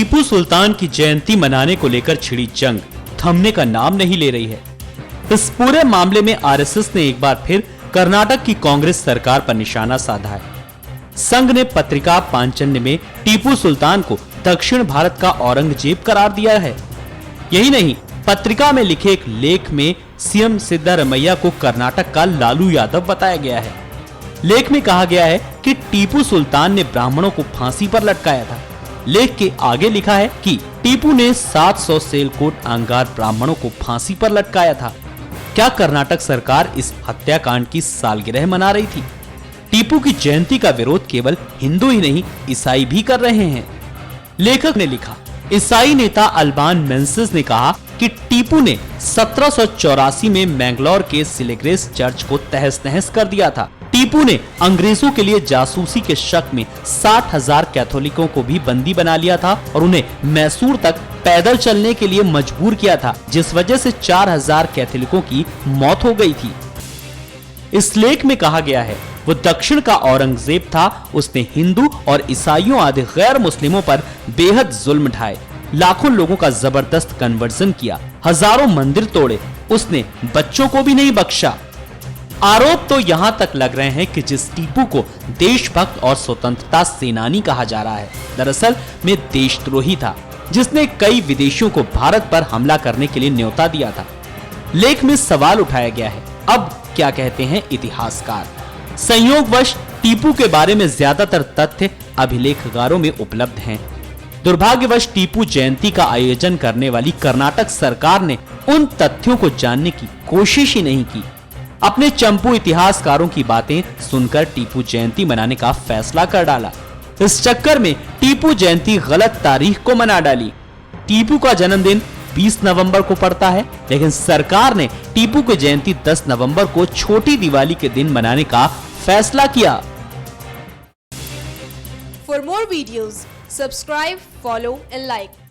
टीपू सुल्तान की जयंती मनाने को लेकर छिड़ी जंग थमने का नाम नहीं ले रही है। इस पूरे मामले में आरएसएस ने एक बार फिर कर्नाटक की कांग्रेस सरकार पर निशाना साधा है। संघ ने पत्रिका पांचजन्य में टीपू सुल्तान को दक्षिण भारत का औरंगजेब करार दिया है। यही नहीं, पत्रिका में लिखे एक लेख में सीएम सिद्धारमैया को कर्नाटक का लालू यादव बताया गया है। लेख में कहा गया है कि टीपू सुल्तान ने ब्राह्मणों को फांसी पर लटकाया था। लेख के आगे लिखा है कि टीपू ने 700 सेलकोट अंगार ब्राह्मणों को फांसी पर लटकाया था। क्या कर्नाटक सरकार इस हत्याकांड की सालगिरह मना रही थी? टीपू की जयंती का विरोध केवल हिंदू ही नहीं, ईसाई भी कर रहे हैं। लेखक ने लिखा, ईसाई नेता अल्बान मेंसिस ने कहा कि टीपू ने 1784 में मैंगलोर के सिलेग्रेस चर्च को तहस नहस कर दिया था। टीपू ने अंग्रेजों के लिए जासूसी के शक में 60,000 कैथोलिकों को भी बंदी बना लिया था और उन्हें मैसूर तक पैदल चलने के लिए मजबूर किया था, जिस वजह से 4,000 कैथोलिकों की मौत हो गई थी। इस लेख में कहा गया है, वो दक्षिण का औरंगजेब था। उसने हिंदू और ईसाइयों आदि गैर मुस्लिमों पर बेहद जुल्म ढाए, लाखों लोगों का जबरदस्त कन्वर्जन किया, हजारों मंदिर तोड़े, उसने बच्चों को भी नहीं बख्शा। आरोप तो यहां तक लग रहे हैं कि जिस टीपू को देशभक्त और स्वतंत्रता सेनानी कहा जा रहा है, दरअसल में देशद्रोही था, जिसने कई विदेशियों को भारत पर हमला करने के लिए न्योता दिया था। लेख में सवाल उठाया गया है, अब क्या कहते हैं इतिहासकार? संयोगवश टीपू के बारे में ज्यादातर तथ्य अभिलेखगारों में उपलब्ध हैं। दुर्भाग्यवश टीपू जयंती का आयोजन करने वाली कर्नाटक सरकार ने उन तथ्यों को जानने की कोशिश ही नहीं की। अपने चंपू इतिहासकारों की बातें सुनकर टीपू जयंती मनाने का फैसला कर डाला। इस चक्कर में टीपू जयंती गलत तारीख को मना डाली। टीपू का जन्मदिन 20 नवंबर को पड़ता है, लेकिन सरकार ने टीपू की जयंती 10 नवंबर को छोटी दिवाली के दिन मनाने का फैसला किया। For more videos, subscribe, follow and like.